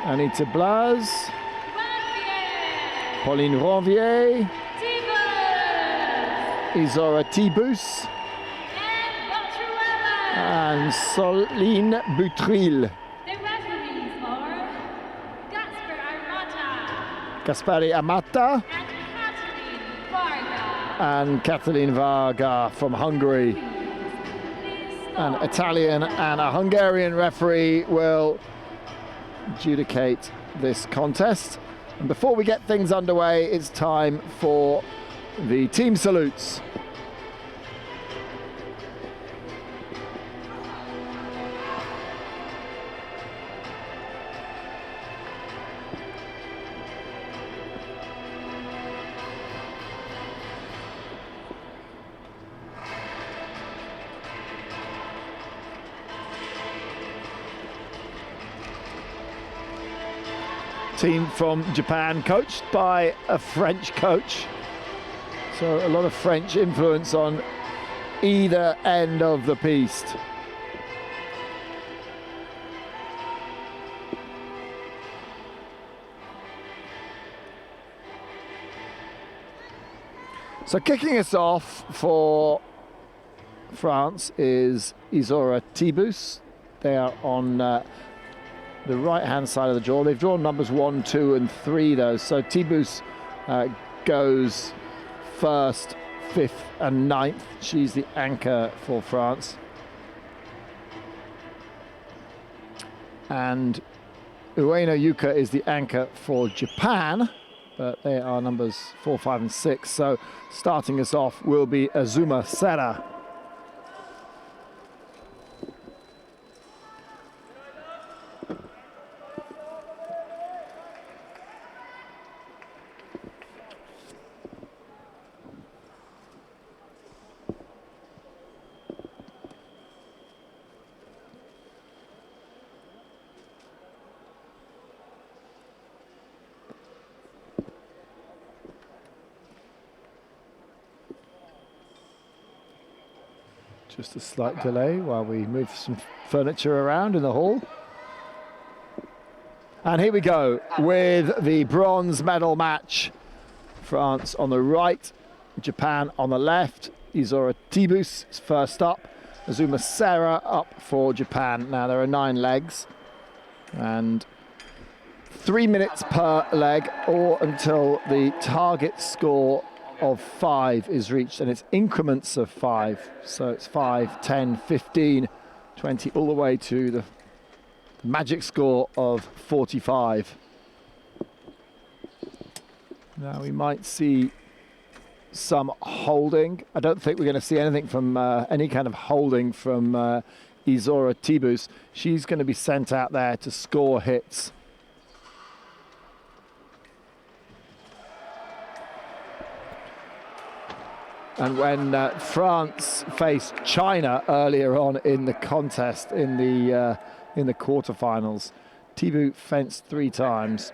Anita Blas, Pauline Ranvier, Isora Tibus, and Soline Butril. The referees are Gaspari Amata and Kathleen Varga from Hungary. An Italian and a Hungarian referee will adjudicate this contest. And before we get things underway, it's time for the team salutes. Team from Japan, coached by a French coach. So a lot of French influence on either end of the piste. So kicking us off for France is Isora Tibus. They are on the right-hand side of the draw. They've drawn numbers 1, 2, and 3, though. So Tibus goes first, 5th, and 9th. She's the anchor for France. And Ueno Yuka is the anchor for Japan, but they are numbers 4, 5, and 6. So starting us off will be Azuma Serra. Just a slight delay while we move some furniture around in the hall. And here we go with the bronze medal match. France on the right, Japan on the left. Isora Tibus is first up. Azuma Serra up for Japan. Now there are 9 legs and 3 minutes per leg, or until the target score of 5 is reached, and it's increments of 5. So it's 5, 10, 15, 20, all the way to the magic score of 45. Now we might see some holding. I don't think we're going to see anything from any kind of holding from Isora Tibus. She's going to be sent out there to score hits. And when France faced China earlier on in the contest in the quarterfinals, Tibus fenced 3 times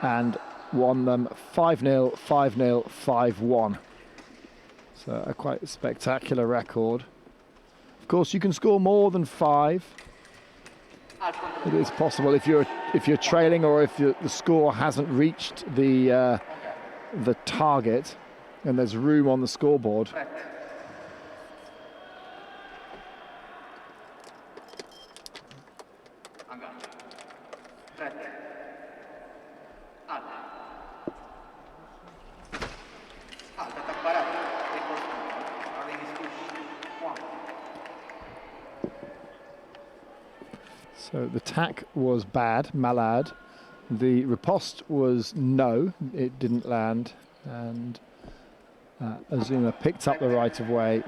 and won them 5-0, 5-0, 5-1. So a quite spectacular record. Of course, you can score more than 5. It is possible if you're trailing, or if the score hasn't reached the target, and there's room on the scoreboard. So the tack was bad, malade. The riposte was no, it didn't land, and Azuma picked up the right of way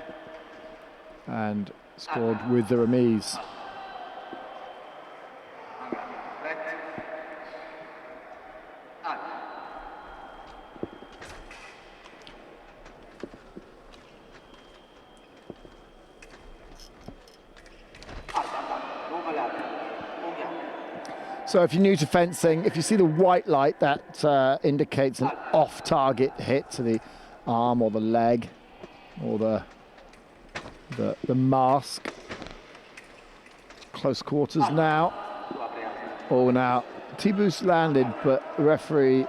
and scored with the remise. So if you're new to fencing, if you see the white light, that indicates an off-target hit to the arm or the leg or the mask. Close quarters now. Oh, now T-Boost landed, but referee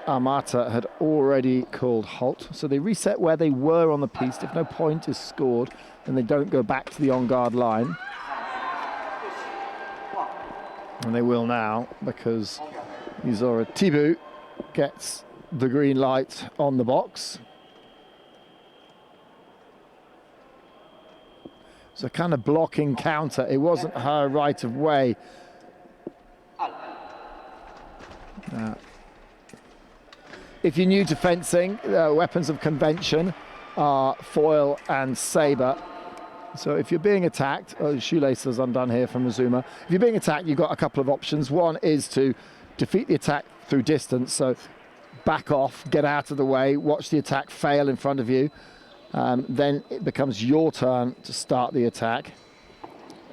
Armata had already called halt. So they reset where they were on the piste. If no point is scored, then they don't go back to the on-guard line. And they will now, because Izora Tibu gets the green light on the box. So kind of blocking counter. It wasn't her right of way. If you're new to fencing, weapons of convention are foil and saber. So if you're being attacked, shoelace is undone here from Azuma. If you're being attacked, you've got a couple of options. One is to defeat the attack through distance. So back off, get out of the way, watch the attack fail in front of you. Then it becomes your turn to start the attack.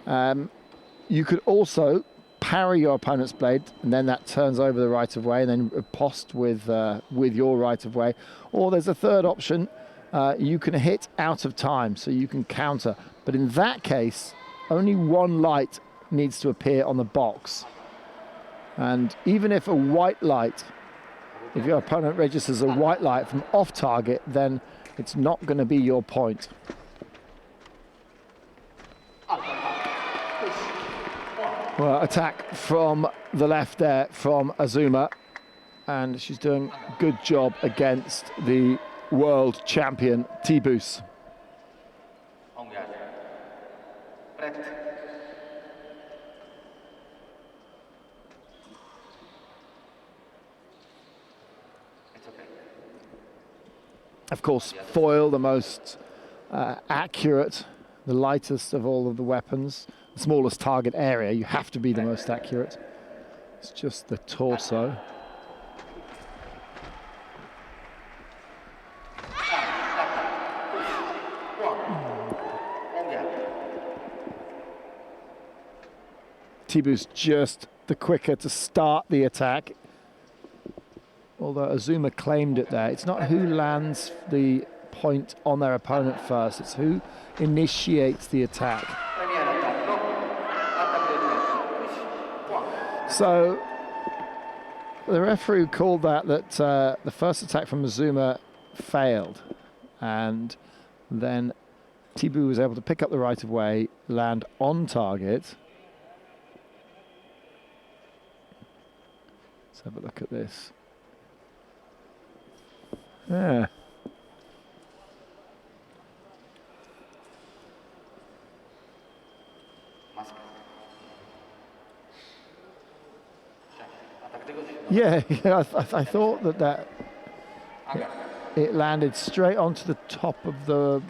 You could also parry your opponent's blade, and then that turns over the right of way, and then riposte with your right of way. Or there's a third option. You can hit out of time, so you can counter. But in that case, only one light needs to appear on the box. And even if a white light, if your opponent registers a white light from off target, then it's not going to be your point. Well, attack from the left there from Azuma, and she's doing a good job against the world champion T-Boost. Of course, foil, the most accurate, the lightest of all of the weapons, the smallest target area. You have to be the most accurate. It's just the torso. T-Boost just the quicker to start the attack. Although Azuma claimed it there. It's not who lands the point on their opponent first, it's who initiates the attack. So the referee called that the first attack from Azuma failed, and then T-Boost was able to pick up the right of way, land on target. Let's have a look at this. Yeah. Yeah, I thought that it landed straight onto the top of the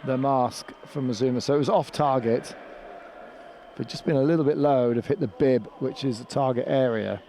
mask from Azuma, so it was off target. If it'd just been a little bit low, it would have hit the bib, which is the target area.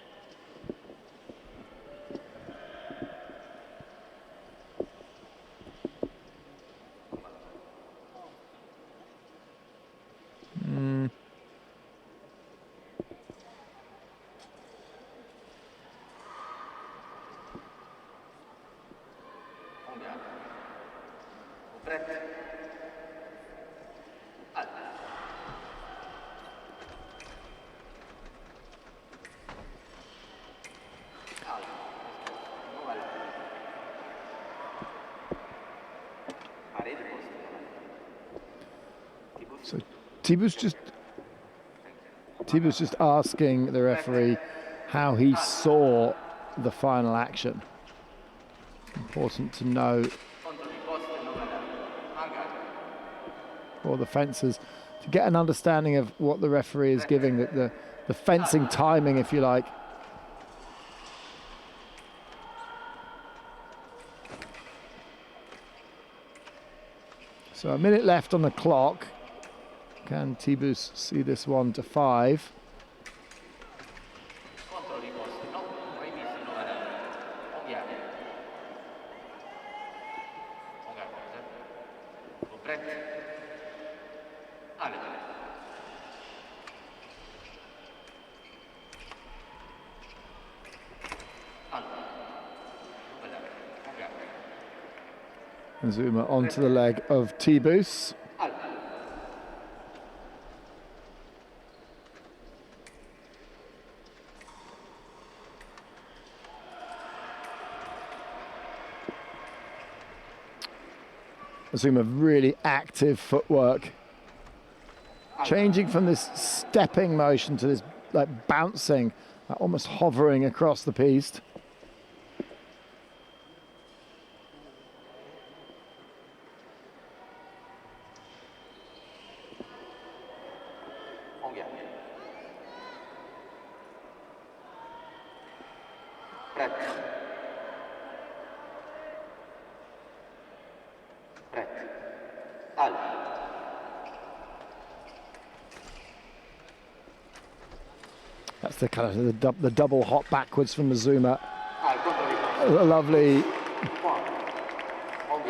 So T-Boost just asking the referee how he saw the final action. Important to know for the fencers to get an understanding of what the referee is giving, the fencing timing, if you like. So a minute left on the clock. Can T-Boost see this one to 5? Azuma onto the leg of T-Boost. Azuma, really active footwork. Changing from this stepping motion to this like bouncing, almost hovering across the piste. That's the kind of the double hop backwards from Azuma. A lovely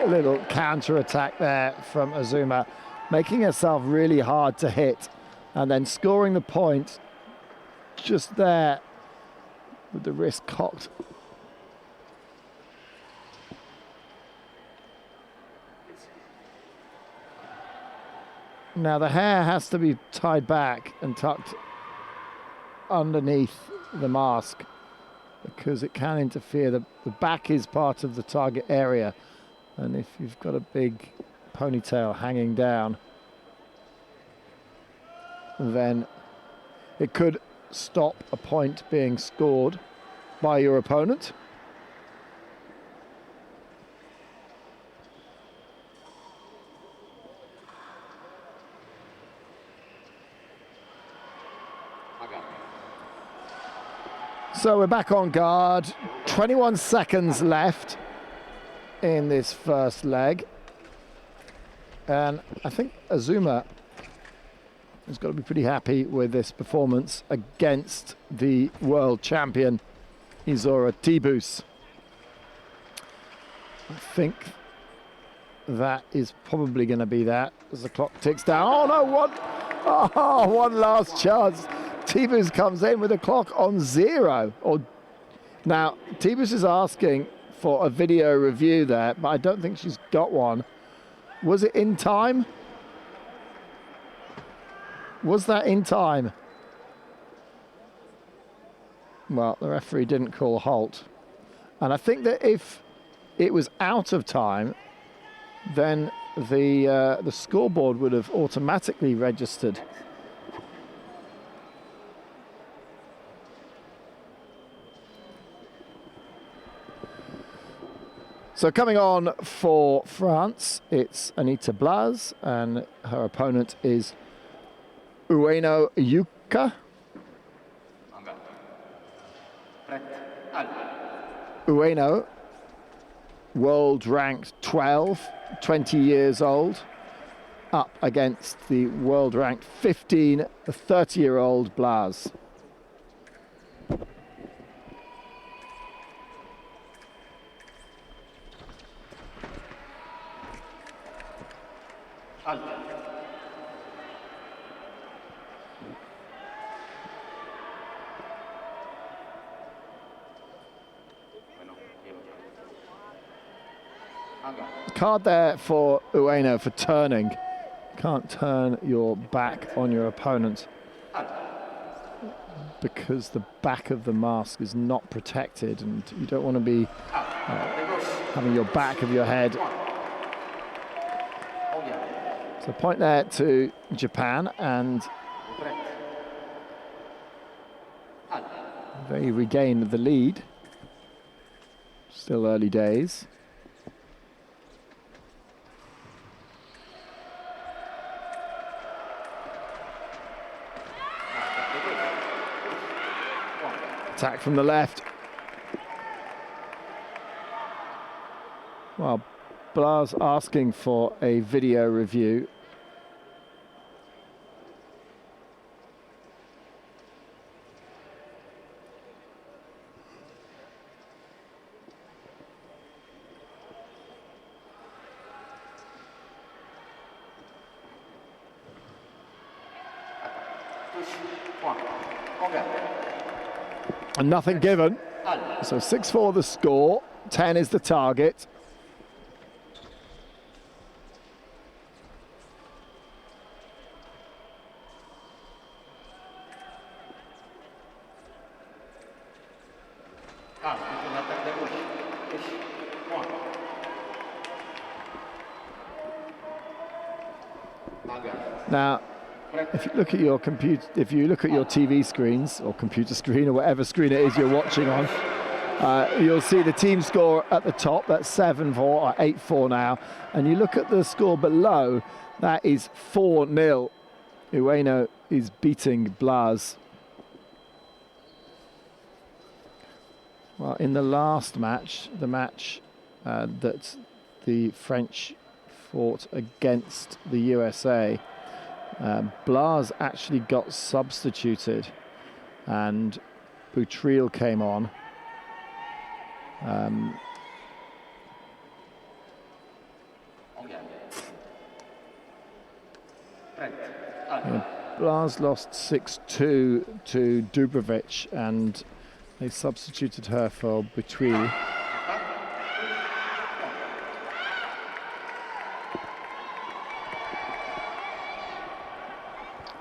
little counter attack there from Azuma, making herself really hard to hit and then scoring the point just there with the wrist cocked. Now the hair has to be tied back and tucked underneath the mask because it can interfere. The back is part of the target area, and if you've got a big ponytail hanging down, then it could stop a point being scored by your opponent. So we're back on guard. 21 seconds left in this first leg. And I think Azuma has got to be pretty happy with this performance against the world champion, Izora Tibus. I think that is probably going to be that as the clock ticks down. Oh no, one last chance. Tibus comes in with the clock on 0. Now, Tibus is asking for a video review there, but I don't think she's got one. Was it in time? Was that in time? Well, the referee didn't call a halt. And I think that if it was out of time, then the scoreboard would have automatically registered. So coming on for France, it's Anita Blas, and her opponent is Ueno Yuka. Ueno, world ranked 12, 20 years old, up against the world ranked 15, 30-year-old Blas. Card there for Ueno for turning. Can't turn your back on your opponent because the back of the mask is not protected, and you don't want to be having your back of your head. So point there to Japan, and they regain the lead. Still early days. Attack from the left. Well, Blas asking for a video review. And nothing given. So 6-4 the score, 10 is the target. Now, if you look at your TV screens or computer screen or whatever screen it is you're watching on, you'll see the team score at the top. That's 7-4 or 8-4 now. And you look at the score below, that is 4-0. Ueno is beating Blas. Well, in the last match, the match that the French fought against the USA, Blas actually got substituted and Boutril came on. Blas lost 6-2 to Dubrovic and they substituted her for Boutril.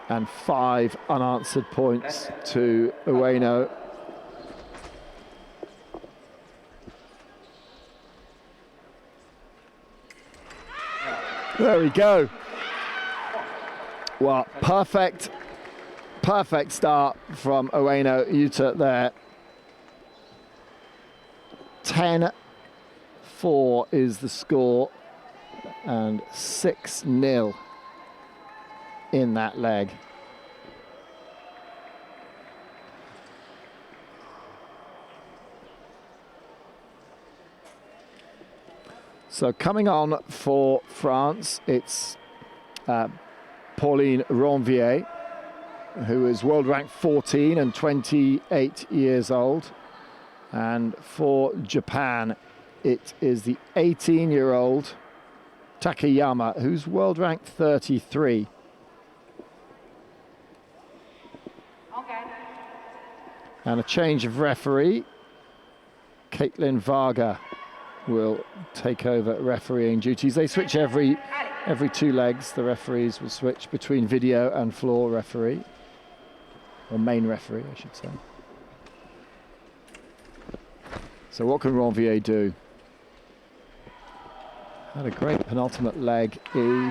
And 5 unanswered points to Ueno. There we go. Well, perfect start from Ueno Yuta there. 10-4 is the score and 6-0 in that leg. So coming on for France, it's Pauline Ranvier, who is world rank 14 and 28 years old. And for Japan, it is the 18-year-old Takayama, who's world rank 33. And a change of referee. Caitlin Varga will take over refereeing duties. They switch every 2 legs. The referees will switch between video and floor referee, or main referee, I should say. So what can Ranvier do? Had a great penultimate leg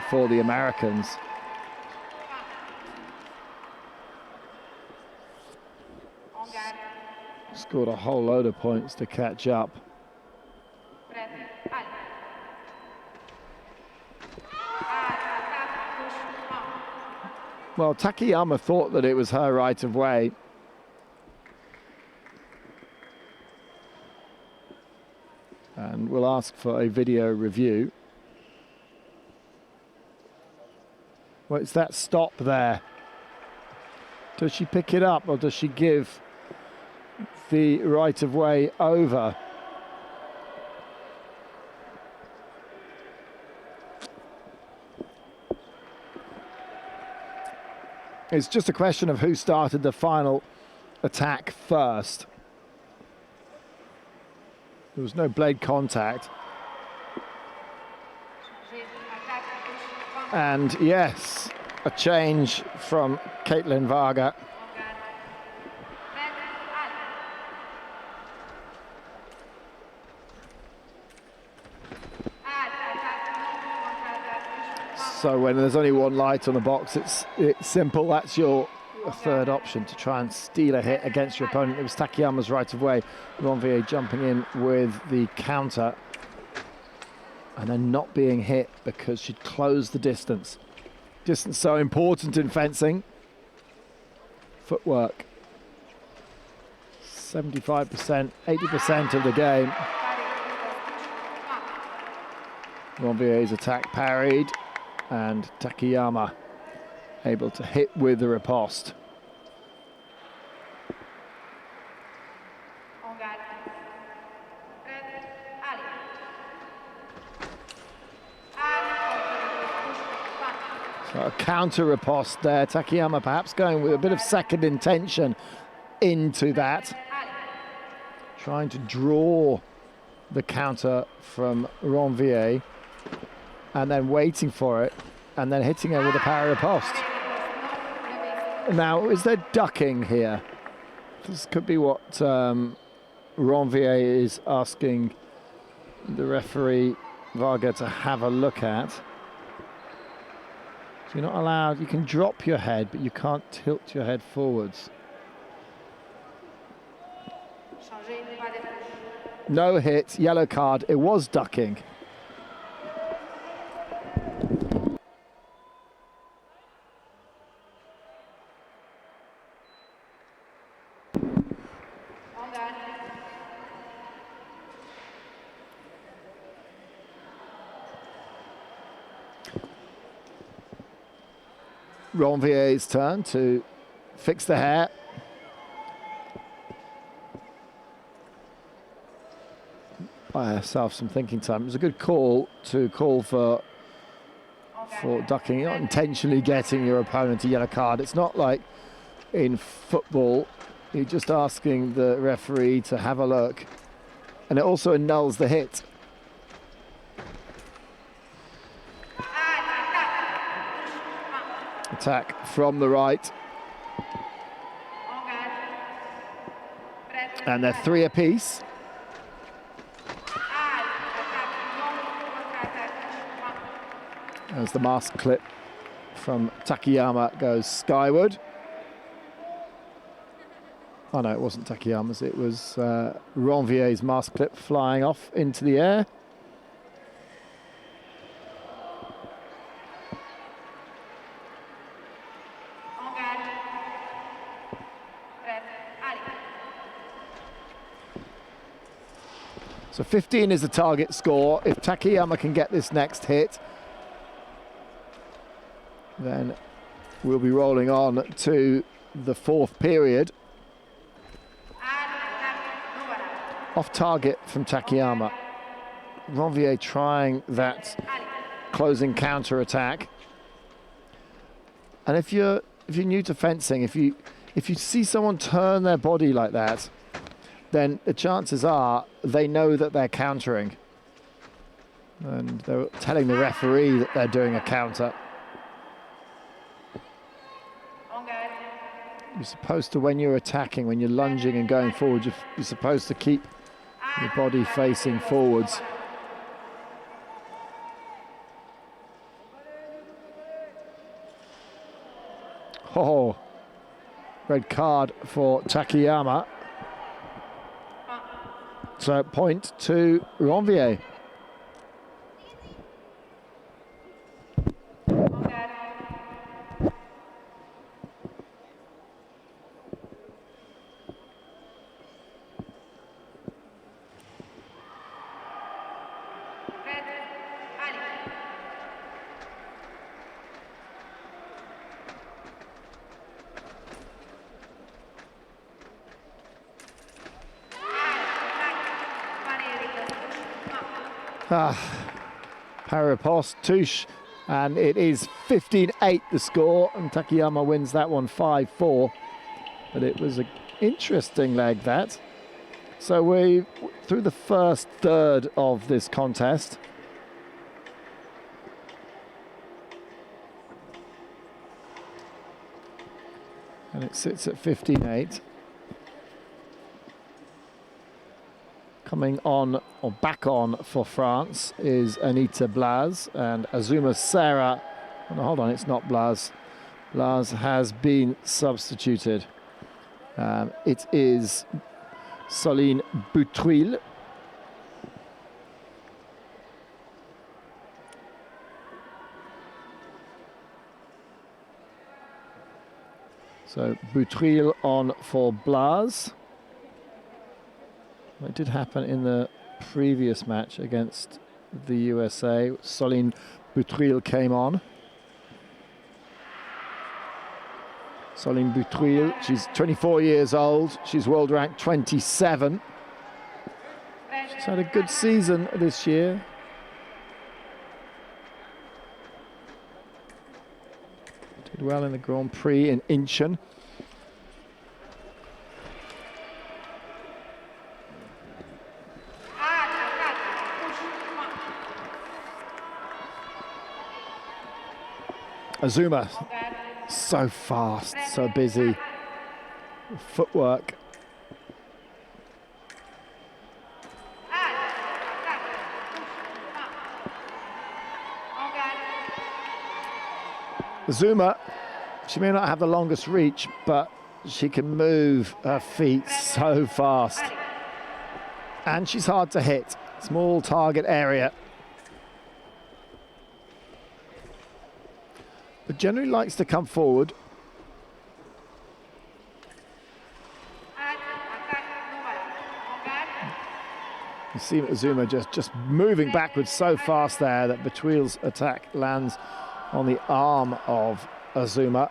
for the Americans. Scored a whole load of points to catch up. Well, Takayama thought that it was her right of way. And we'll ask for a video review. Well, it's that stop there. Does she pick it up or does she give the right of way over? It's just a question of who started the final attack first. There was no blade contact. And yes, a change from Caitlin Varga. So when there's only one light on the box, it's simple. That's your third option to try and steal a hit against your opponent. It was Takayama's right of way. Ranvier jumping in with the counter and then not being hit because she'd closed the distance. Distance so important in fencing. Footwork. 75%, 80% of the game. Ranvier's attack parried. And Takayama able to hit with the riposte. So a counter riposte there. Takayama perhaps going with a bit of second intention into that. Trying to draw the counter from Ranvier. And then waiting for it, and then hitting her with a parry riposte. Now, is there ducking here? This could be what Ranvier is asking the referee Varga to have a look at. So you're not allowed, you can drop your head, but you can't tilt your head forwards. No hit, yellow card. It was ducking. Ranvier's turn to fix the hair. Buy herself some thinking time. It was a good call to call for ducking. You're not intentionally getting your opponent a yellow card. It's not like in football. You're just asking the referee to have a look. And it also annuls the hit. Attack from the right. And they're 3 apiece. As the mask clip from Takayama goes skyward. Oh no, it wasn't Takayama's, it was Ranvier's mask clip flying off into the air. So 15 is the target score. If Takayama can get this next hit, then we'll be rolling on to the 4th period. Off target from Takayama. Ranvier trying that closing counter attack. And if you're new to fencing, if you see someone turn their body like that, then the chances are they know that they're countering. And they're telling the referee that they're doing a counter. You're supposed to, when you're attacking, when you're lunging and going forward, you're supposed to keep your body facing forwards. Oh, red card for Takayama. So point to Ranvier. Paripost, touche, and it is 15-8 the score, and Takayama wins that one 5-4. But it was an interesting leg, that. So we're through the first third of this contest. And it sits at 15-8. Coming on, or back on, for France is Anita Blas and Azuma Serra. Oh, no, hold on, it's not Blas. Blas has been substituted. It is Soline Boutruil. So Boutruil on for Blas. It did happen in the previous match against the USA. Soline Boutruil came on. Soline Boutruil, she's 24 years old. She's world ranked 27. She's had a good season this year. Did well in the Grand Prix in Incheon. Azuma, so fast, so busy. Footwork. Azuma, she may not have the longest reach, but she can move her feet so fast. And she's hard to hit. Small target area. But generally likes to come forward. You see Azuma just moving backwards so fast there that Butril's attack lands on the arm of Azuma.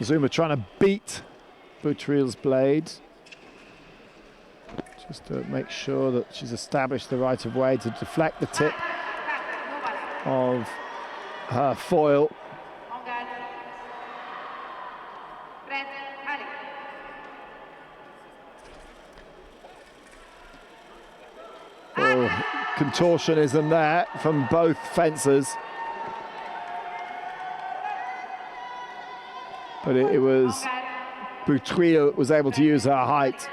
Azuma trying to beat Butril's blade, just to make sure that she's established the right of way to deflect the tip of her foil. Oh, contortionism there from both fencers. But it was Butril was able to use her height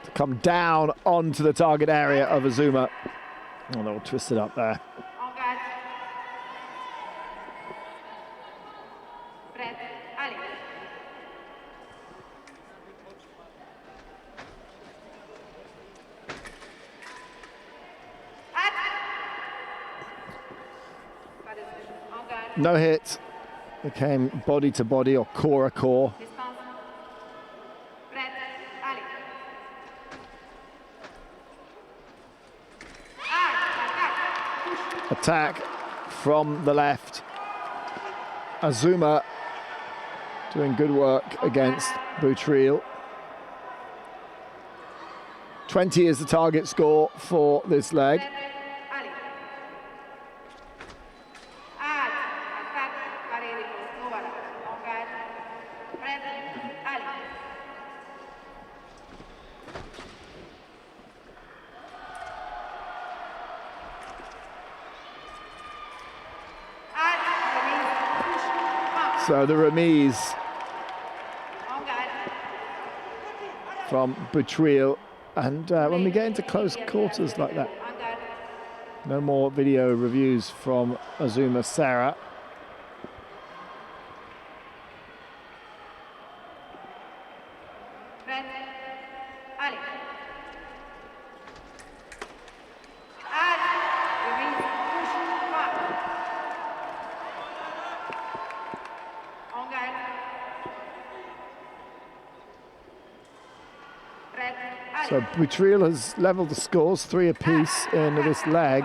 to come down onto the target area of Azuma. Oh, they're all twisted up there. No hit. It came body to body or core to core. Attack from the left. Azuma doing good work against Butril. 20 is the target score for this leg. So the remise from Butril, and when we get into close quarters like that, no more video reviews from Azuma Sarah. So Butril has levelled the scores, 3 apiece in this leg.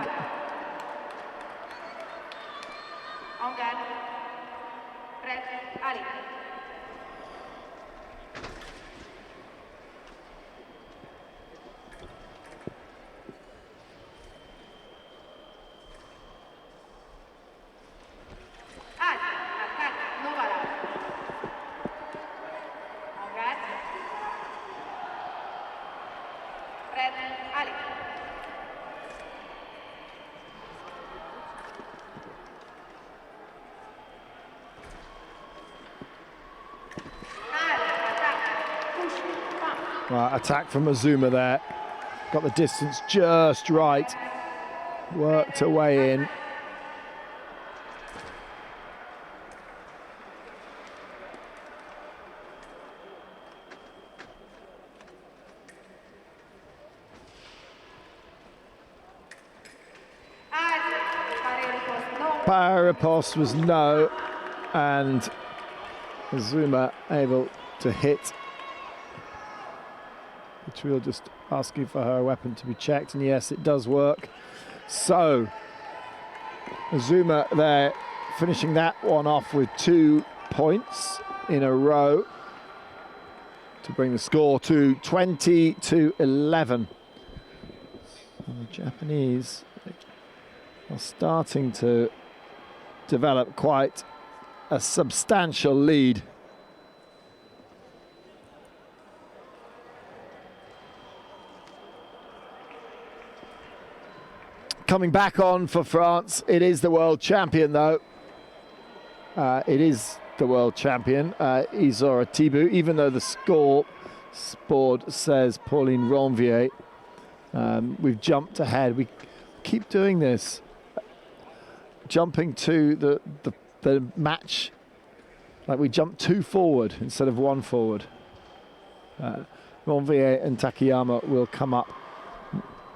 Attack from Azuma there. Got the distance just right. Worked her way in. Power riposte was no, and Azuma able to hit. Butril just asking for her weapon to be checked, and yes, it does work. So Azuma there finishing that one off with 2 points in a row to bring the score to 20-11. And the Japanese are starting to develop quite a substantial lead. Coming back on for France, it is the world champion though. It is the world champion, Izora Tibu, even though the score Sport, says Pauline Ranvier. We've jumped ahead. We keep doing this, jumping to the match, like we jump 2 forward instead of 1 forward. Ranvier and Takayama will come up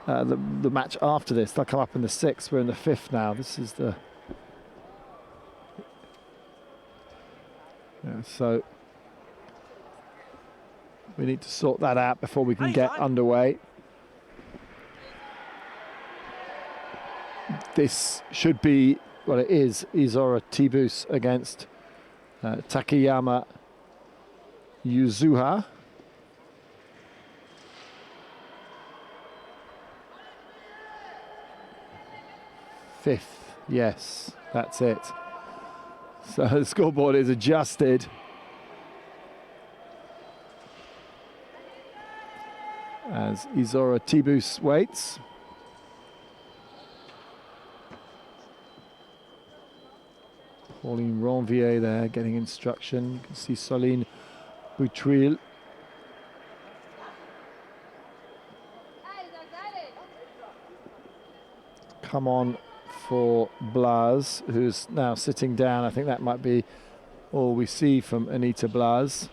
the match after this. They'll come up in the 6th. We're in the 5th now. This is the... Yeah, so we need to sort that out before we can get underway. This should be, well, it is Izora Tibus against Takayama Yuzuha. Fifth, yes, that's it. So the scoreboard is adjusted. As Izora Tibus waits. Pauline Ranvier there getting instruction. You can see Soline Boutril. Come on for Blas, who's now sitting down. I think that might be all we see from Anita Blas.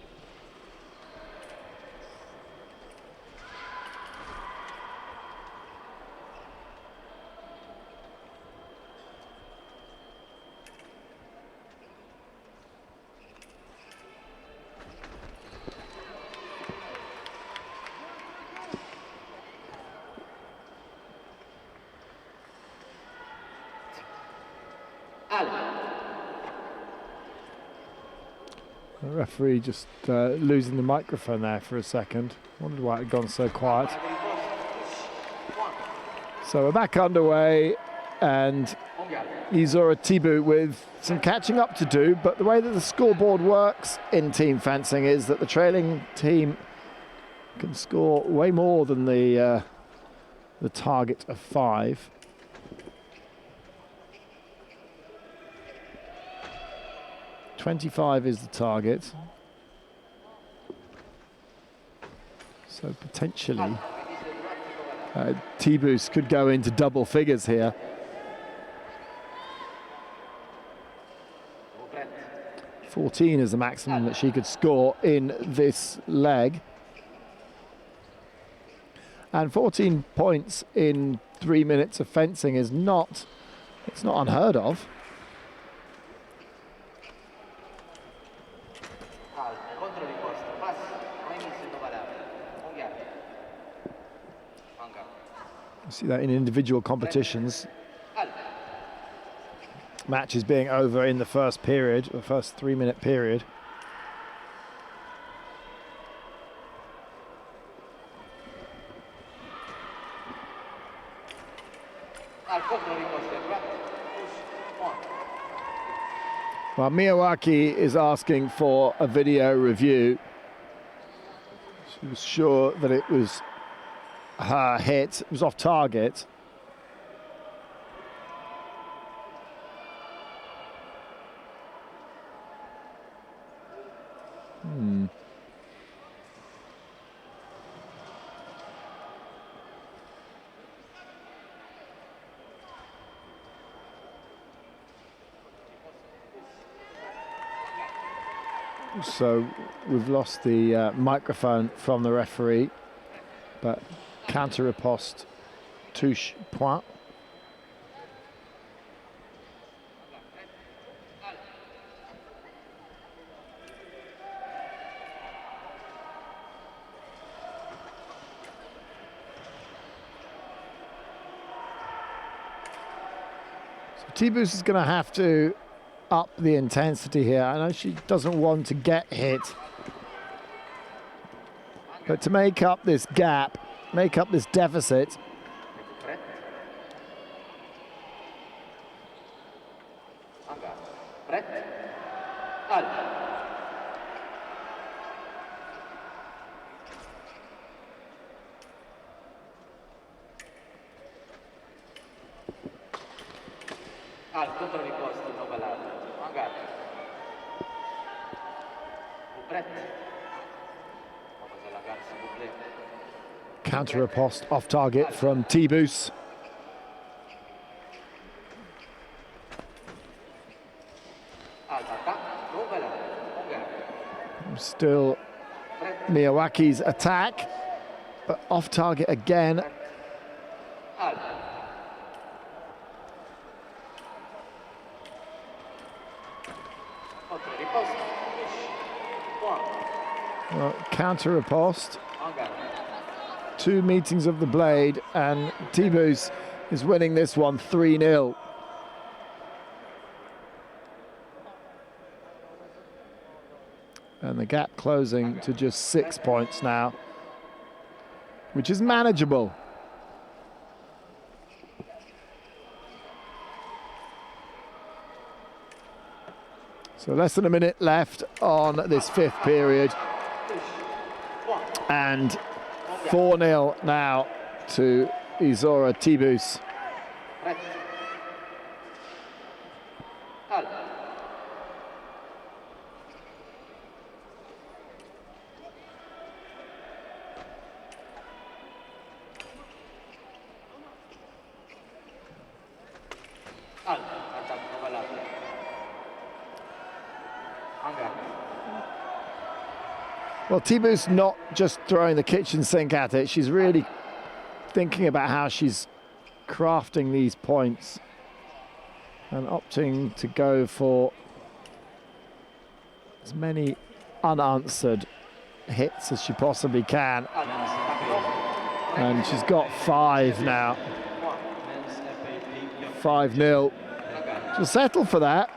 The referee just losing the microphone there for a second. Wondered why it had gone so quiet. So we're back underway, and Izora Tibu with some catching up to do, but the way that the scoreboard works in team fencing is that the trailing team can score way more than the target of 5. .25 is the target. So potentially Tibus could go into double figures here. .14 is the maximum that she could score in this leg. And 14 points in 3 minutes of fencing is not, it's not unheard of. You see that in individual competitions. Matches being over in the first period, the first 3 minute period. Well, Miyawaki is asking for a video review. She was sure that it was her hit. It was off target. So we've lost the microphone from the referee, but counter riposte, touche point. So Tibus is going to have to up the intensity here. I know she doesn't want to get hit, but to make up this gap, make up this deficit, Counter riposte off target from T-Boos. Still Miyawaki's attack, but off target again. Well, counter riposte. 2 meetings of the blade, and T-Boos is winning this one 3-0. And the gap closing to just 6 points now, which is manageable. So less than a minute left on this 5th period. And 4-0 now to Izora T-Boos. Well, T-Boos not just throwing the kitchen sink at it, she's really thinking about how she's crafting these points and opting to go for as many unanswered hits as she possibly can. And she's got 5 now. 5-0. She'll settle for that.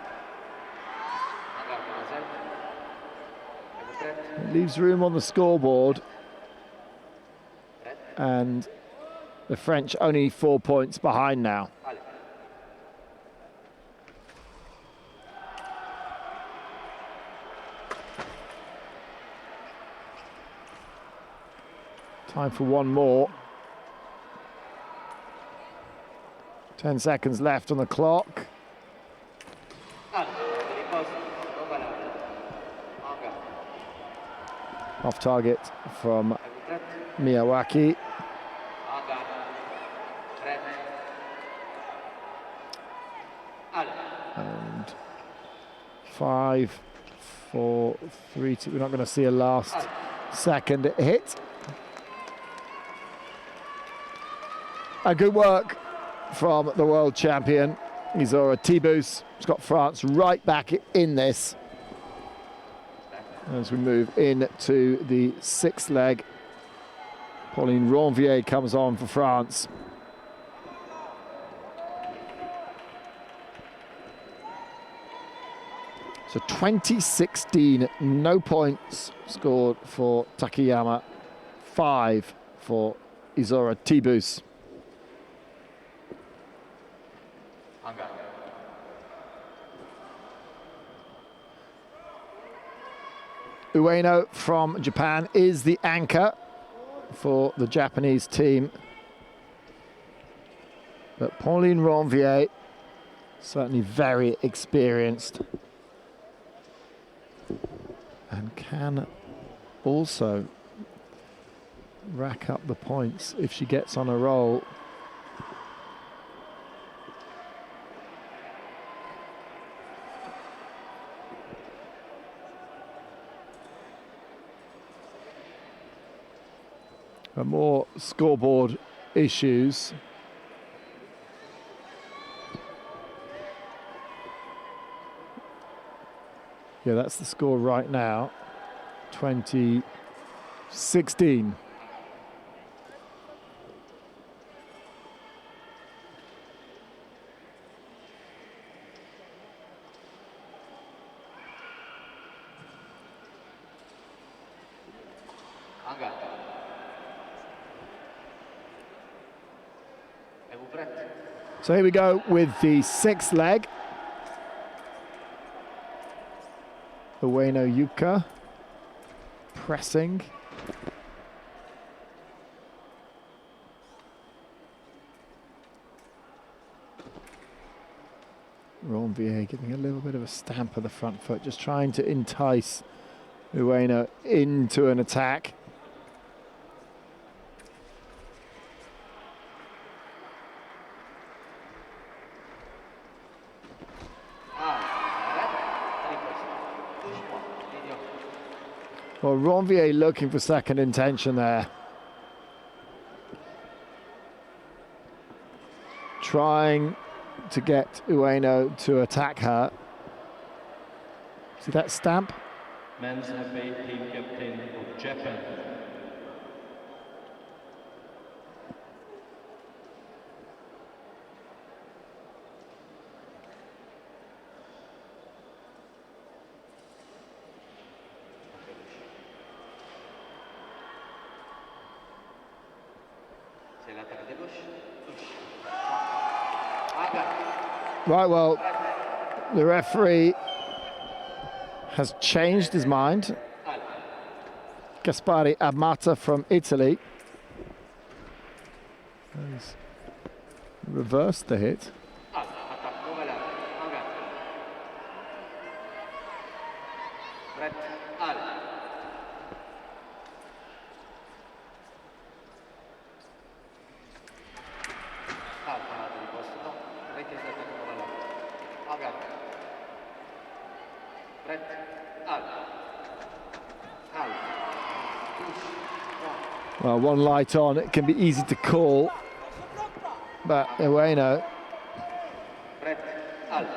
It leaves room on the scoreboard. And the French only 4 points behind now. Time for one more. 10 seconds left on the clock. Off target from Miyawaki. And 5, 4, 3, 2. We're not going to see a last second hit. Good work from the world champion, Izora T-Boos. She's got France right back in this as we move into the 6th leg. Pauline Ranvier comes on for France. So 2016, no points scored for Takayama, 5 for Izora T-Boos. Ueno from Japan is the anchor for the Japanese team. But Pauline Ranvier, certainly very experienced, and can also rack up the points if she gets on a roll. More scoreboard issues. Yeah, that's the score right now. 2016. So here we go with the 6th leg. Ueno Yuka pressing. Ranvier giving a little bit of a stamp of the front foot, just trying to entice Ueno into an attack. Well, Ranvier looking for second intention there. Trying to get Ueno to attack her. See that stamp? Men's FA team captain of Japan. Right, well, the referee has changed his mind. Gaspari Amata from Italy has reversed the hit. Well, one light on, it can be easy to call, but Ueno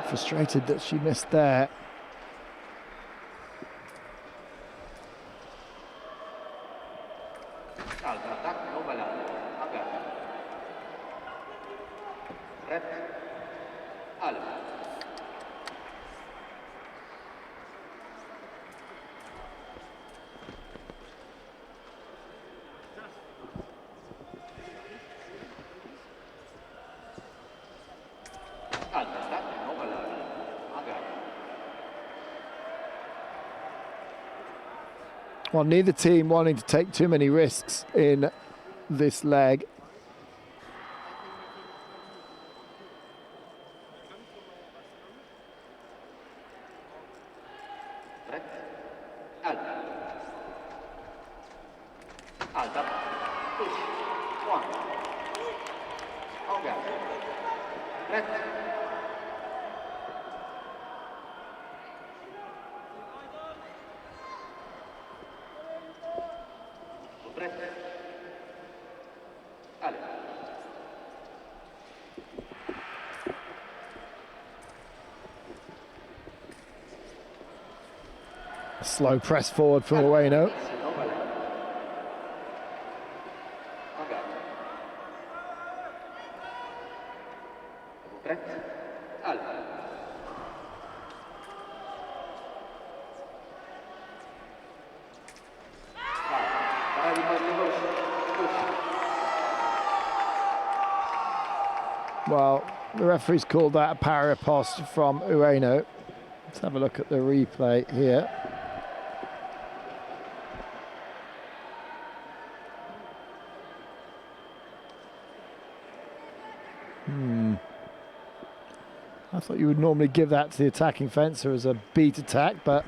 frustrated that she missed there. Well, neither team wanting to take too many risks in this leg. Slow press forward from Ueno. Well, the referee's called that a para post from Ueno. Let's have a look at the replay here. I thought you would normally give that to the attacking fencer as a beat attack, but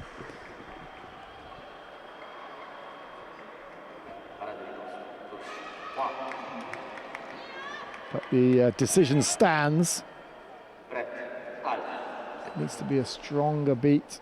the decision stands. It needs to be a stronger beat.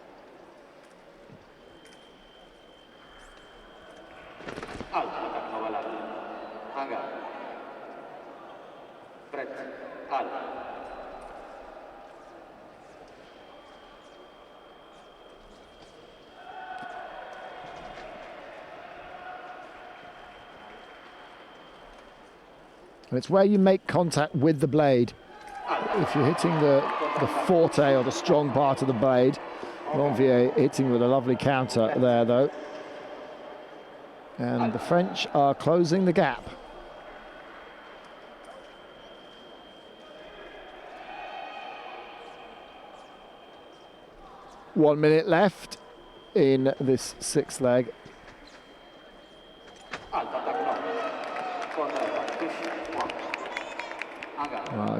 And it's where you make contact with the blade. If you're hitting the forte or the strong part of the blade, Ranvier hitting with a lovely counter there though. And the French are closing the gap. One minute left in this sixth leg.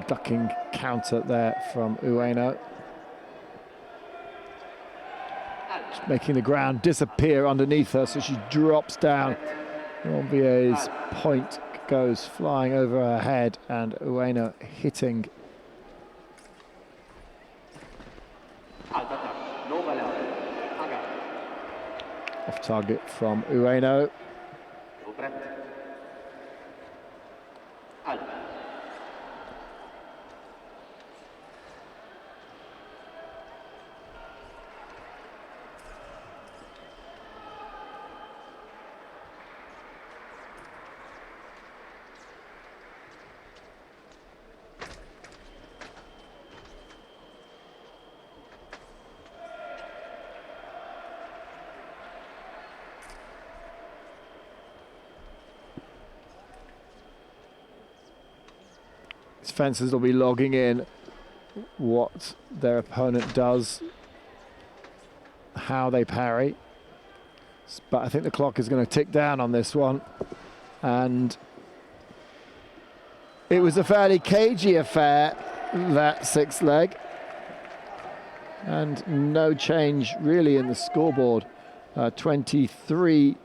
Ducking counter there from Ueno. Just making the ground disappear underneath her, so she drops down. Ranvier's point goes flying over her head, and Ueno hitting. Off target from Ueno. Fencers will be logging in what their opponent does, how they parry. But I think the clock is going to tick down on this one. And it was a fairly cagey affair, that sixth leg. And no change really in the scoreboard. 23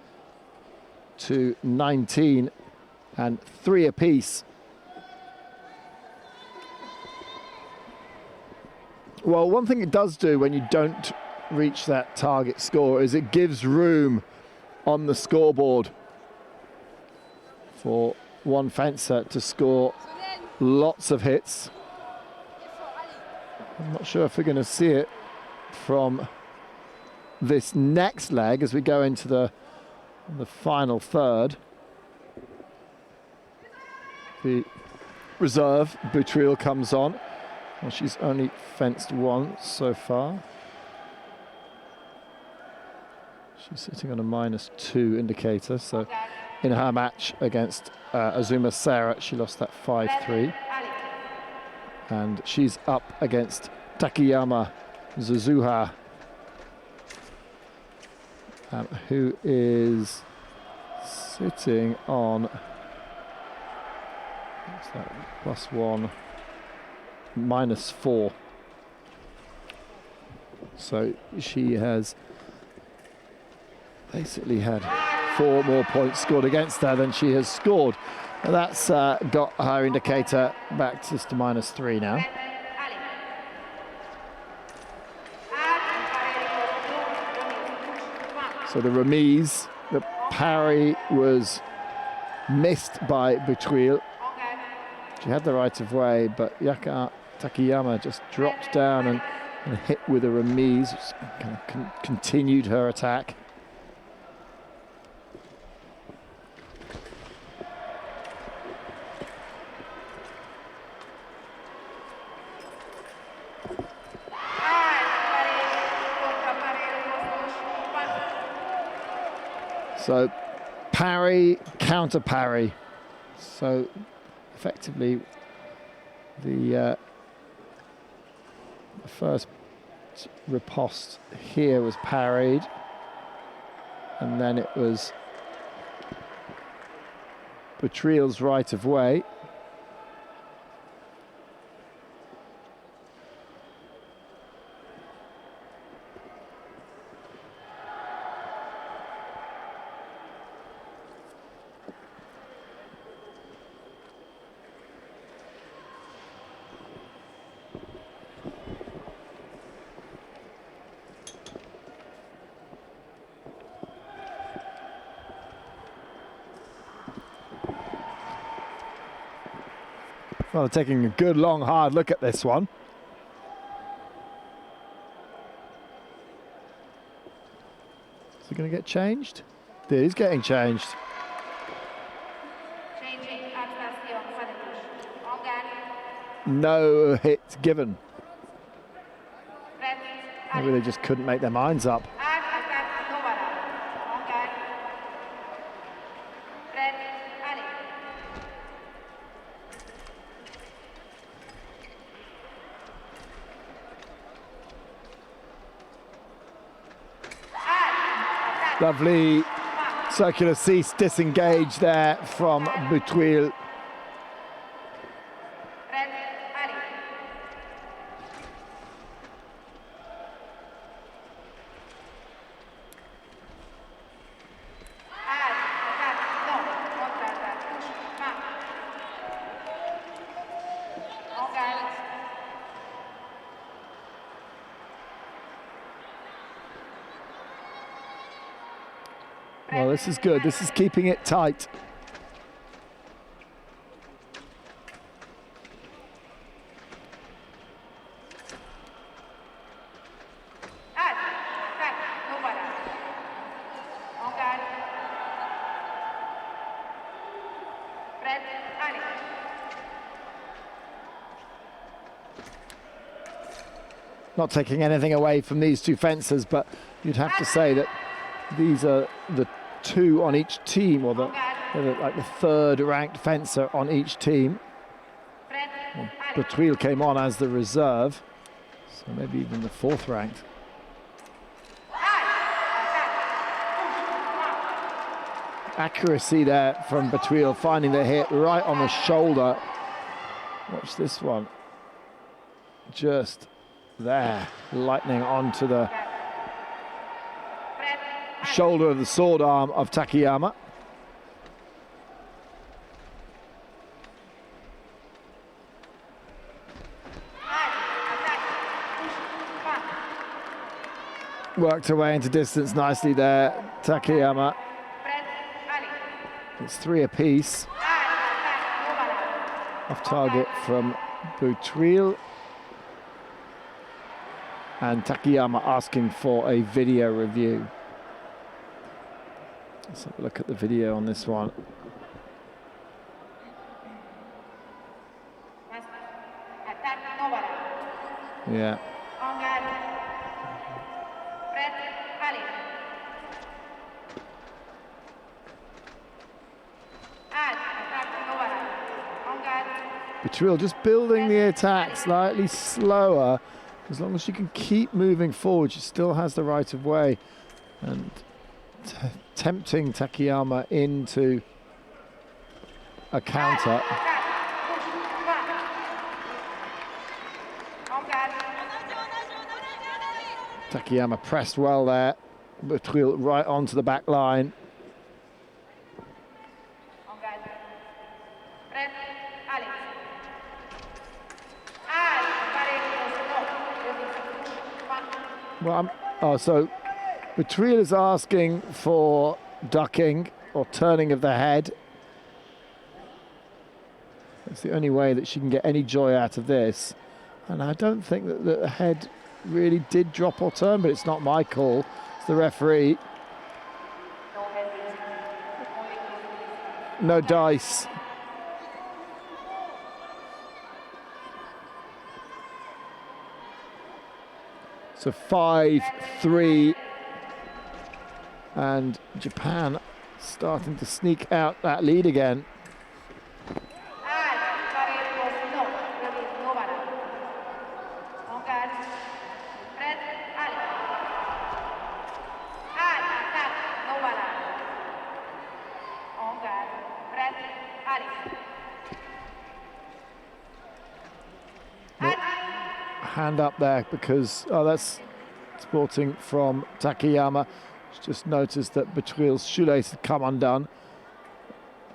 to 19 and 3 apiece. Well, one thing it does do when you don't reach that target score is it gives room on the scoreboard for one fencer to score lots of hits. I'm not sure if we're going to see it from this next leg as we go into the final third. The reserve, Butril, comes on. Well, she's only fenced once so far. She's sitting on a -2 indicator, so in her match against Azuma Sarah, she lost that 5-3. And she's up against Takayama Zuzuha, who is sitting on, what's that, +1. -4. So she has basically had 4 more points scored against her than she has scored. And that's got her indicator back just to -3 now. So the remise, the parry was missed by Butril. She had the right of way, but Takayama just dropped down and hit with a remise, which kind of continued her attack. So parry, counter parry. So effectively the first riposte here was parried, and then it was Butril's right of way. Well, taking a good, long, hard look at this one. Is it going to get changed? It is getting changed. No hit given. Maybe they just couldn't make their minds up. Lovely circular cease disengage there from Butril. Well, this is good. This is keeping it tight. Not taking anything away from these two fencers, but you'd have to say that these are the two on each team, or like the third ranked fencer on each team. Well, Butwil came on as the reserve, so maybe even the fourth ranked. Accuracy there from Butwil, finding the hit right on the shoulder. Watch this one. Just there, lightning onto the shoulder of the sword arm of Takayama. Worked her way into distance nicely there, Takayama. It's 3 apiece. Off target from Butwil. And Takayama asking for a video review. Let's have a look at the video on this one. Yeah. Butwil just building the attack slightly slower. As long as she can keep moving forward, she still has the right of way. And tempting Takayama into a counter. Takayama pressed well there. Butwil right onto the back line. Well, so Butwil is asking for ducking or turning of the head. That's the only way that she can get any joy out of this. And I don't think that the head really did drop or turn, but it's not my call. It's the referee. No dice. So 5-3, and Japan starting to sneak out that lead again. Hand up there because, that's sporting from Takayama. Just noticed that Butwil's shoelace had come undone.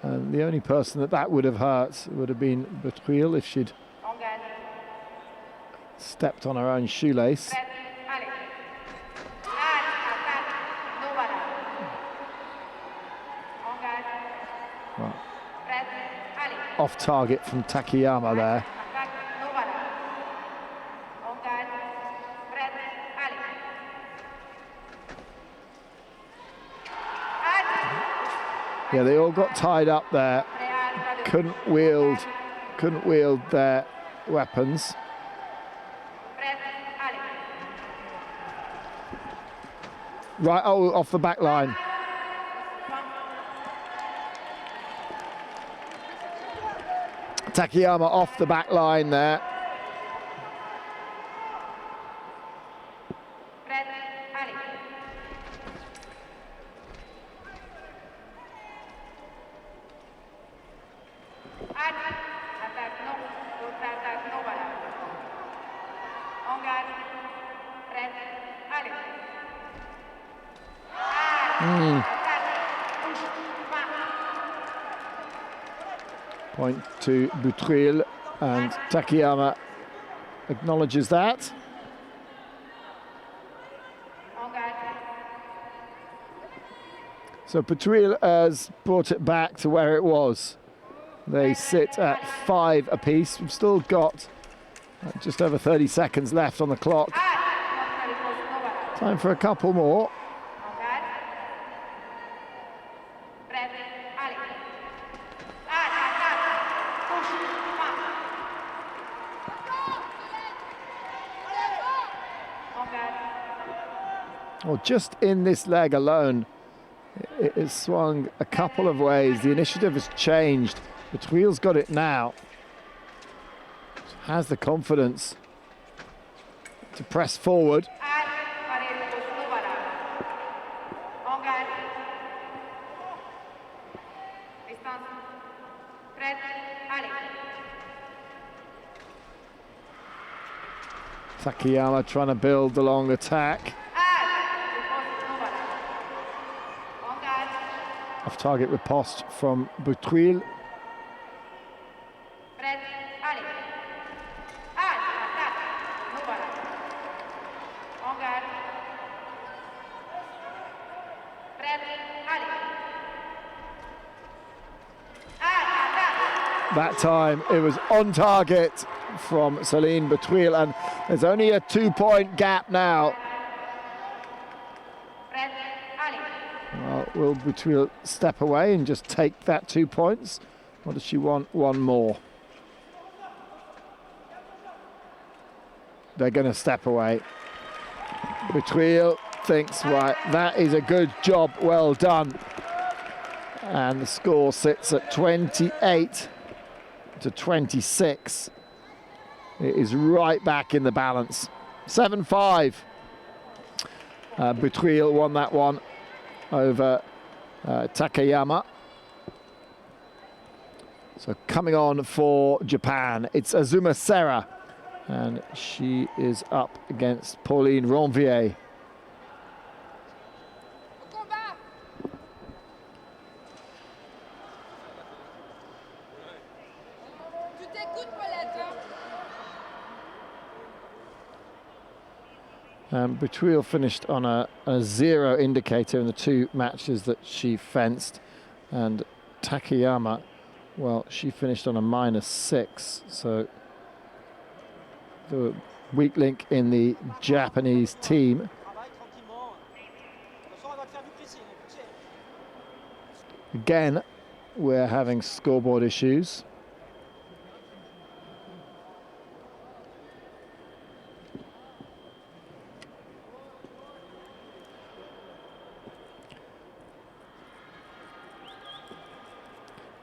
And the only person that would have hurt would have been Butwil if she'd stepped on her own shoelace. Well, off target from Takayama there. Yeah, they all got tied up there. Couldn't wield their weapons. Right, off the back line. Takayama off the back line there. Point to Butwil, and Takayama acknowledges that. So Putril has brought it back to where it was. They sit at 5 apiece. We've still got just over 30 seconds left on the clock. Time for a couple more. Well, just in this leg alone, it has swung a couple of ways. The initiative has changed. Betwheel's got it now. Has the confidence to press forward. Takayama trying to build the long attack. Off target riposte from Betwheel. That time it was on target from Celine Betwheel, and there's only a 2-point gap now. Well, will Betwheel step away and just take that 2 points? Or does she want one more? They're going to step away. Betwheel thinks, right, that is a good job, well done. And the score sits at 28 to 26. It is right back in the balance. 7-5. Betwheel won that one over Takayama. So coming on for Japan, it's Azuma Serra, and she is up against Pauline Ranvier. Betwheel finished on a 0 indicator in the 2 matches that she fenced, and Takayama, well, she finished on a -6, so the weak link in the Japanese team. Again, we're having scoreboard issues.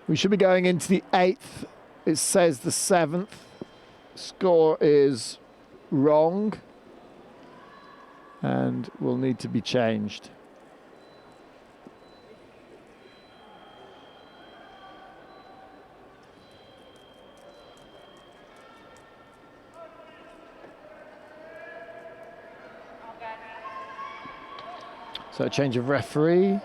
We should be going into the 8th. It says the 7th. Score is wrong and will need to be changed. So a change of referee.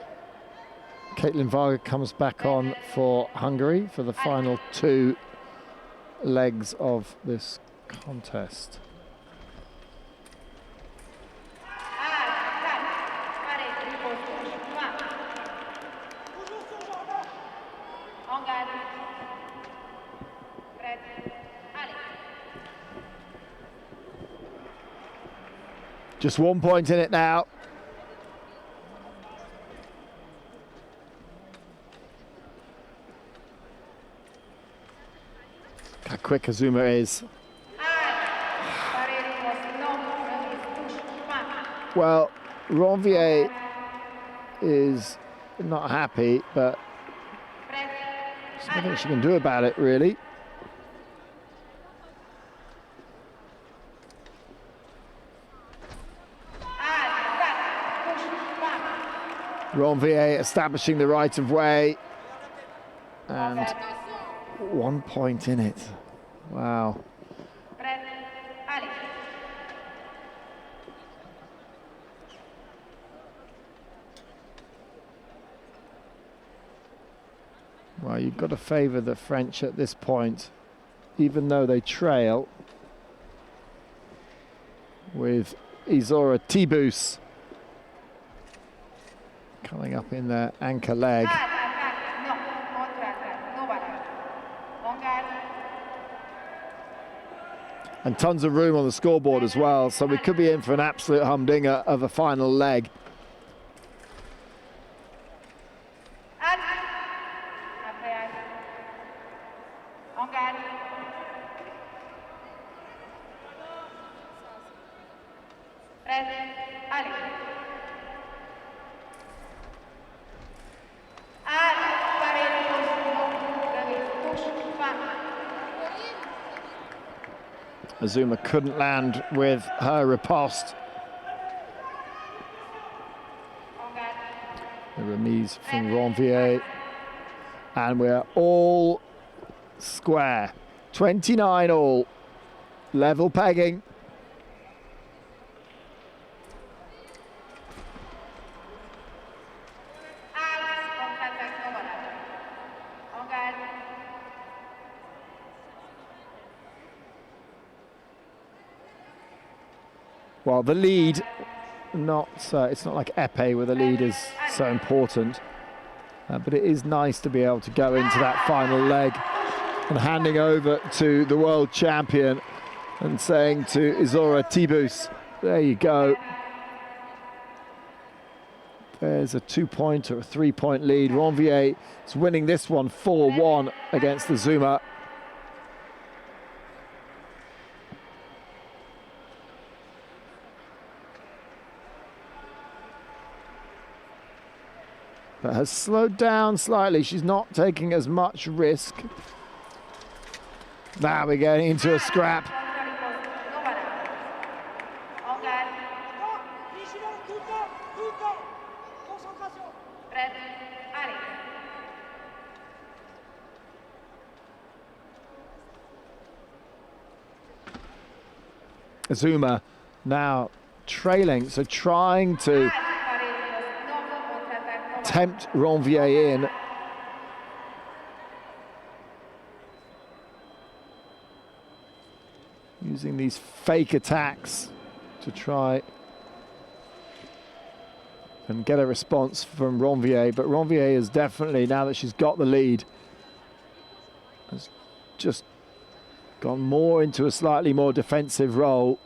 Caitlin Varga comes back on for Hungary for the final 2 legs of this contest. Just 1 point in it now. How quick Azuma is. Well, Ranvier is not happy, but there's nothing she can do about it, really. Ranvier establishing the right of way, and 1 point in it. Wow. Well, you've got to favour the French at this point, even though they trail with Izora Tibus coming up in their anchor leg. And tons of room on the scoreboard as well, so we could be in for an absolute humdinger of a final leg. Azuma couldn't land with her riposte. The remise from Ranvier. And we're all square. 29 all. Level pegging. Well, the lead, it's not like épée where the lead is so important, but it is nice to be able to go into that final leg and handing over to the world champion and saying to Izora Tibus, there you go. There's a 2-point or a 3-point lead. Ranvier is winning this one 4-1 against Azuma. But has slowed down slightly. She's not taking as much risk. Now we're getting into a scrap. Azuma now trailing, so trying to tempt Ranvier in. Using these fake attacks to try and get a response from Ranvier, but Ranvier is definitely, now that she's got the lead, has just gone more into a slightly more defensive role.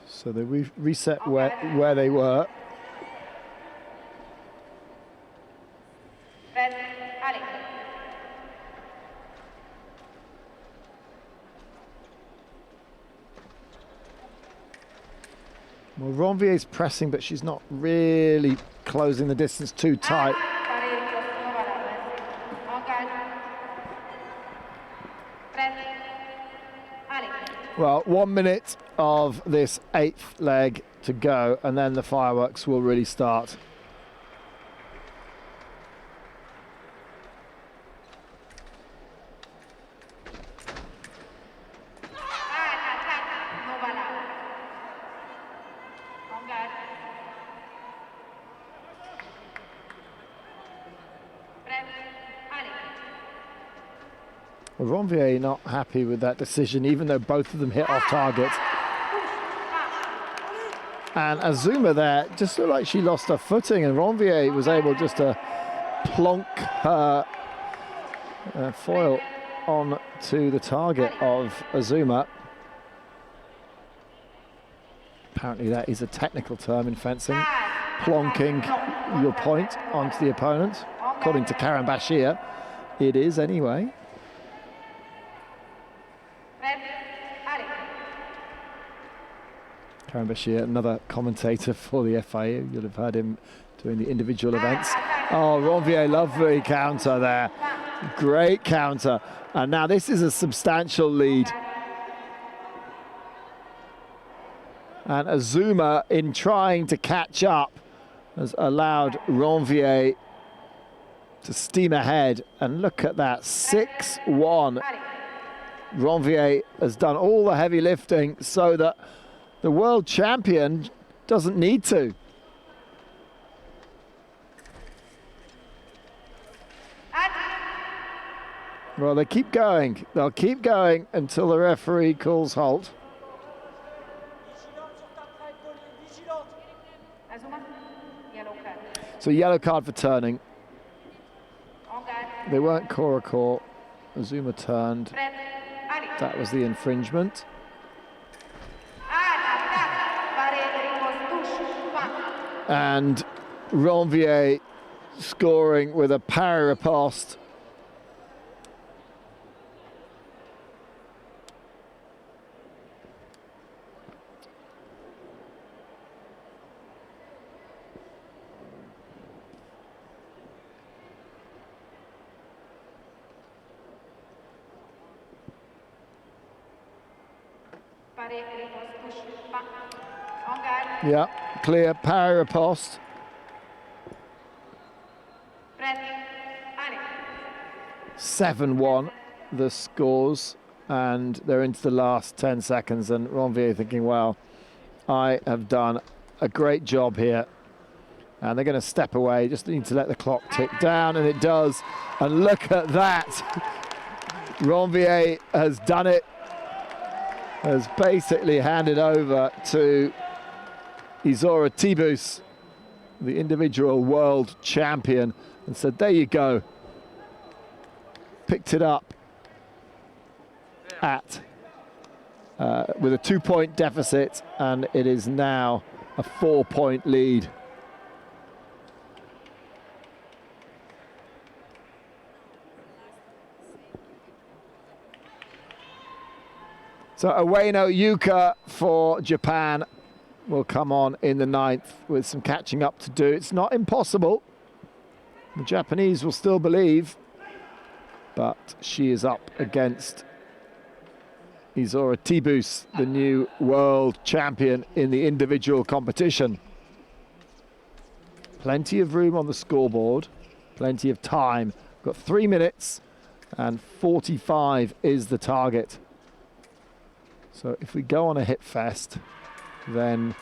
So they reset where they were. Well, Ranvier's pressing, but she's not really closing the distance too tight. Well, 1 minute of this 8th leg to go, and then the fireworks will really start. Ranvier not happy with that decision, even though both of them hit off target. And Azuma there just looked like she lost her footing, and Ranvier was able just to plonk her foil on to the target of Azuma. Apparently that is a technical term in fencing, plonking your point onto the opponent. According to Karen Bashir, it is anyway. Karen Bashir, another commentator for the FIA. You'll have heard him doing the individual events. Oh, Ranvier, lovely counter there. Great counter. And now this is a substantial lead. And Azuma, in trying to catch up, has allowed Ranvier to steam ahead. And look at that, 6-1 Ranvier has done all the heavy lifting so that the world champion doesn't need to. Well, they keep going. They'll keep going until the referee calls halt. So yellow card for turning. They weren't core. Azuma turned. That was the infringement. And Ranvier scoring with a parry riposte. Yeah, clear parry riposte. 7-1 the scores, and they're into the last 10 seconds, and Ranvier thinking, well, I have done a great job here. And they're going to step away, just need to let the clock tick down, and it does. And look at that. Ranvier has done it, has basically handed over to Izora Tibus, the individual world champion, and said, there you go. Picked it up at with a 2-point deficit, and it is now a 4-point lead. So Ueno Yuka for Japan will come on in the 9th with some catching up to do. It's not impossible. The Japanese will still believe, but she is up against Izora Tibus, the new world champion in the individual competition. Plenty of room on the scoreboard, plenty of time. Got 3 minutes and 45 is the target. So if we go on a hit fest, then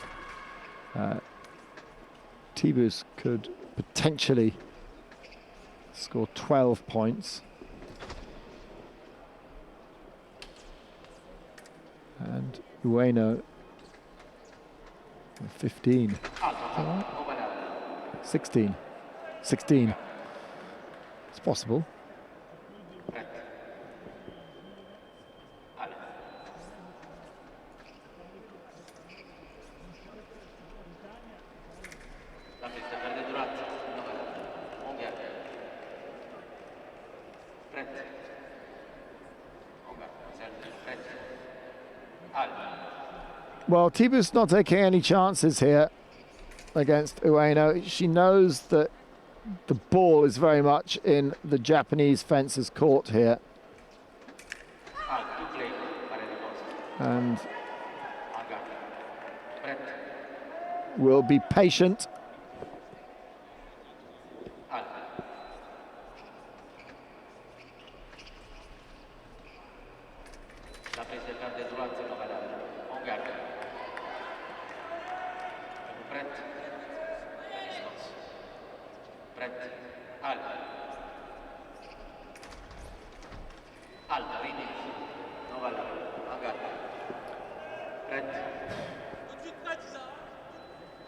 Tibus could potentially score 12 points. And Ueno 15. Is that right? 16. 16. It's possible. Well, Tibus not taking any chances here against Ueno. She knows that the ball is very much in the Japanese fencer's court here. And will be patient.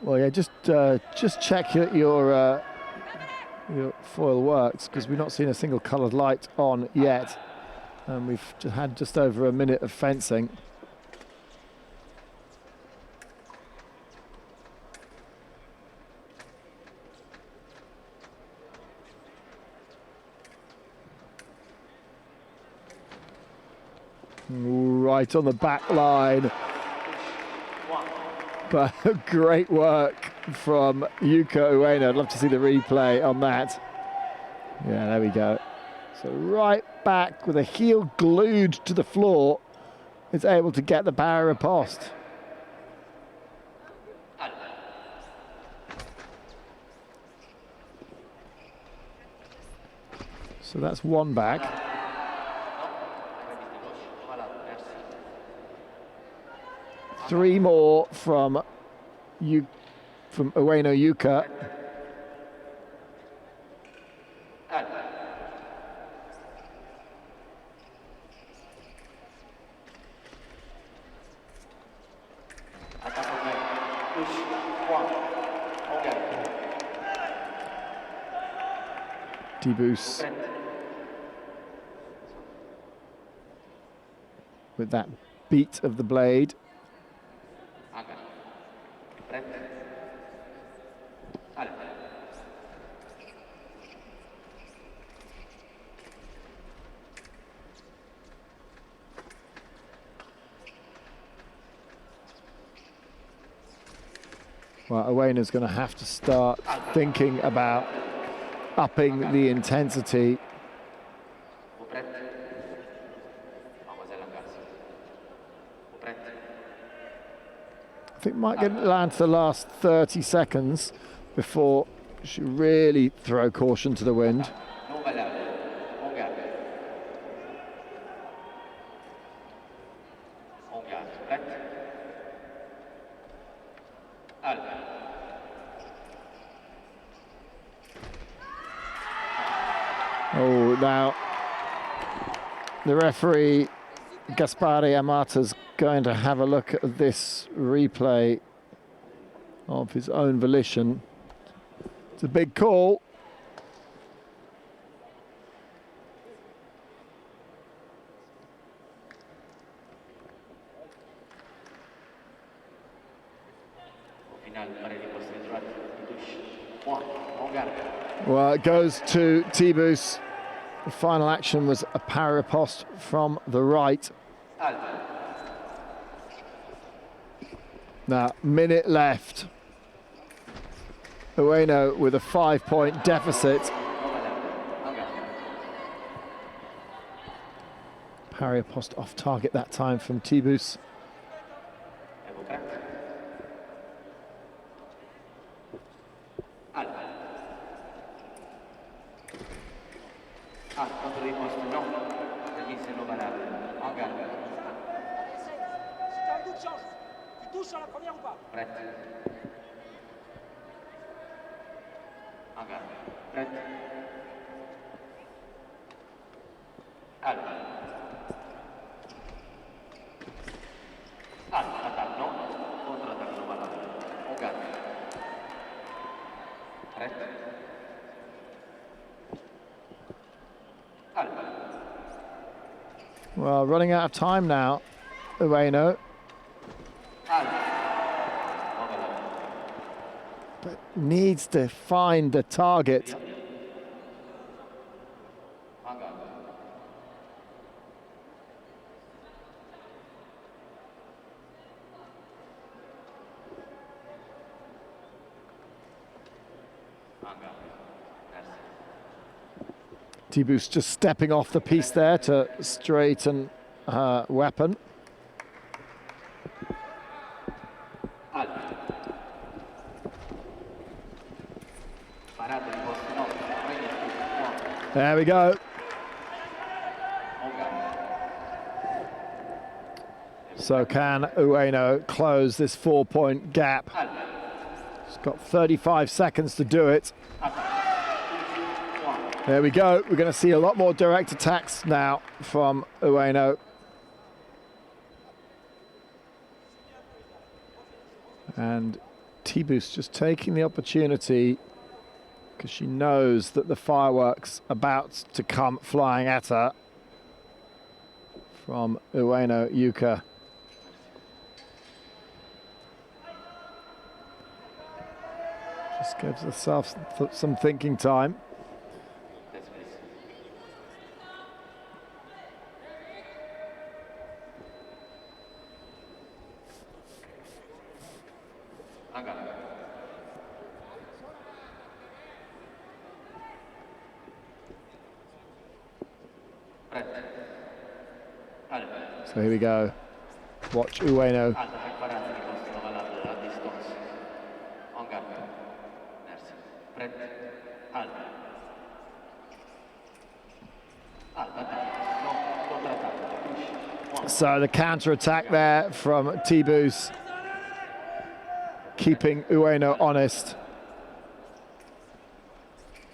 Well, yeah, just check that your foil works, because we've not seen a single coloured light on yet, and we've had just over a minute of fencing. Right on the back line. But great work from Yuka Ueno. I'd love to see the replay on that. Yeah, there we go. So right back with a heel glued to the floor, is able to get the parry riposte. So that's one back. 3 more from Ueno Yuka. Debus with that beat of the blade. Well, Ueno's going to have to start thinking about upping the intensity. I think might get down to the last 30 seconds before she really throw caution to the wind. Oh, now the referee Gaspare Amata's going to have a look at this replay of his own volition. It's a big call. Well, it goes to Tebus. The final action was a parry riposte from the right. Now, minute left. Ueno with a 5-point deficit. Parry riposte off target that time from Tebus. Well, running out of time now, Ueno. But needs to find the target. Tebus just stepping off the piece there to straighten her weapon. There we go. So can Ueno close this 4-point gap? She's got 35 seconds to do it. There we go. We're going to see a lot more direct attacks now from Ueno. And Tebus just taking the opportunity because she knows that the fireworks about to come flying at her from Ueno Yuka. Just gives herself some thinking time. So here we go. Watch Ueno. So the counter attack there from Tebus. keeping Ueno honest.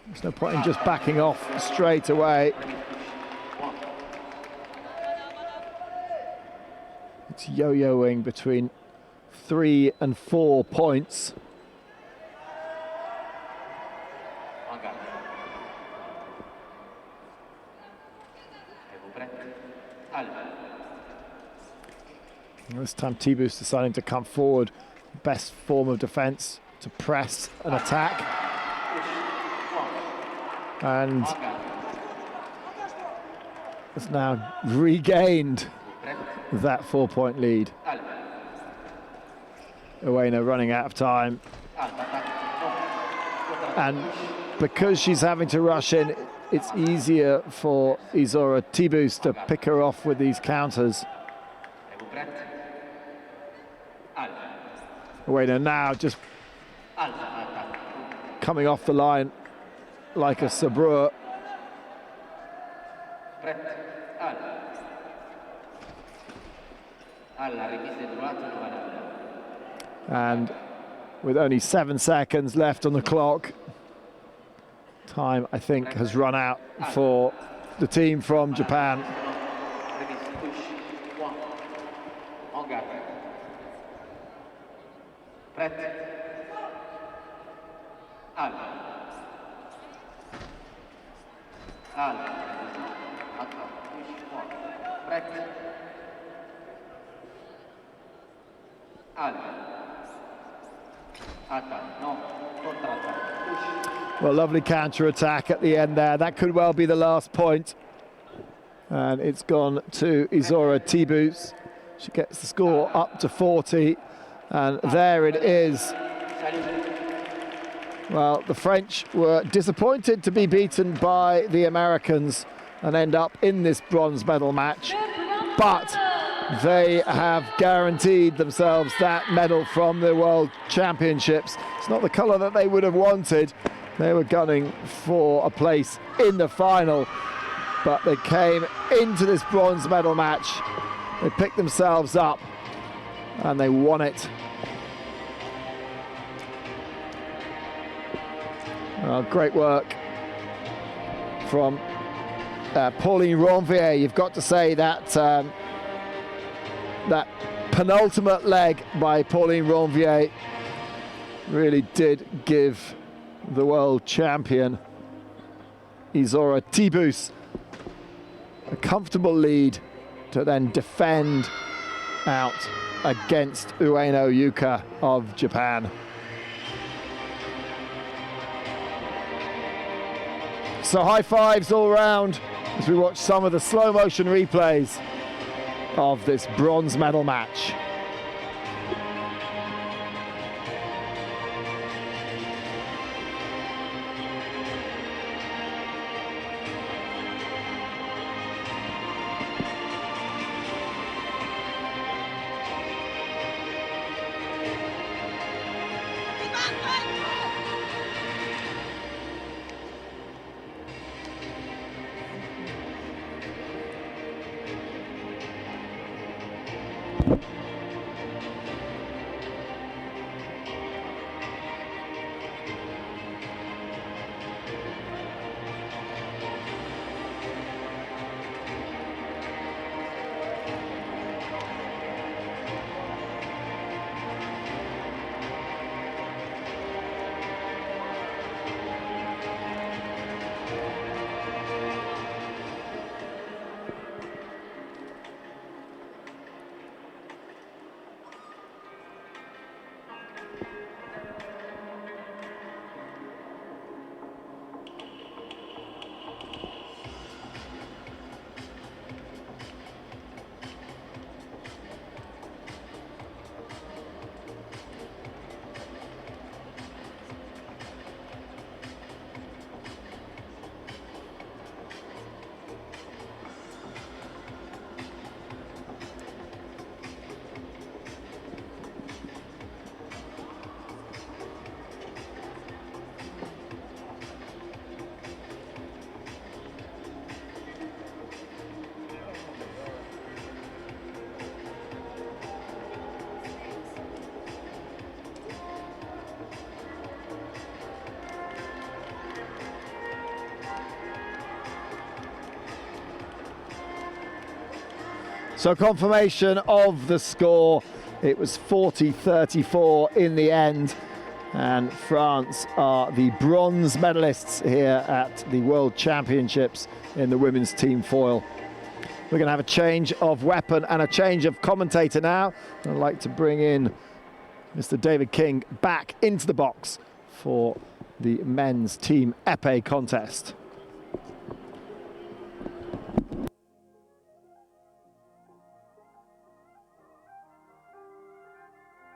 There's no point in just backing off straight away. It's yo-yoing between 3 and 4 points. This time Thibaut's deciding to come forward. Best form of defense, to press and attack. And has now regained that 4-point lead. Ueno running out of time. And because she's having to rush in, it's easier for Izora Thibaut to pick her off with these counters. Ueno now just coming off the line like a sabreur. And with only 7 seconds left on the clock, time I think has run out for the team from Japan. Well, lovely counter-attack at the end there. That could well be the last point. And it's gone to Izora Thibaut. She gets the score up to 40. And there it is. Well, the French were disappointed to be beaten by the Americans and end up in this bronze medal match. But they have guaranteed themselves that medal from the World Championships. It's not the colour that they would have wanted. They were gunning for a place in the final, but they came into this bronze medal match. They picked themselves up and they won it. Great work from Pauline Ronvier. You've got to say that that penultimate leg by Pauline Ronvier really did give the world champion Izora Thibaut a comfortable lead to then defend out against Ueno Yuka of Japan. So high fives all round as we watch some of the slow motion replays of this bronze medal match. So confirmation of the score. It was 40-34 in the end. And France are the bronze medalists here at the World Championships in the women's team foil. We're going to have a change of weapon and a change of commentator now. I'd like to bring in Mr. David King back into the box for the men's team épée contest.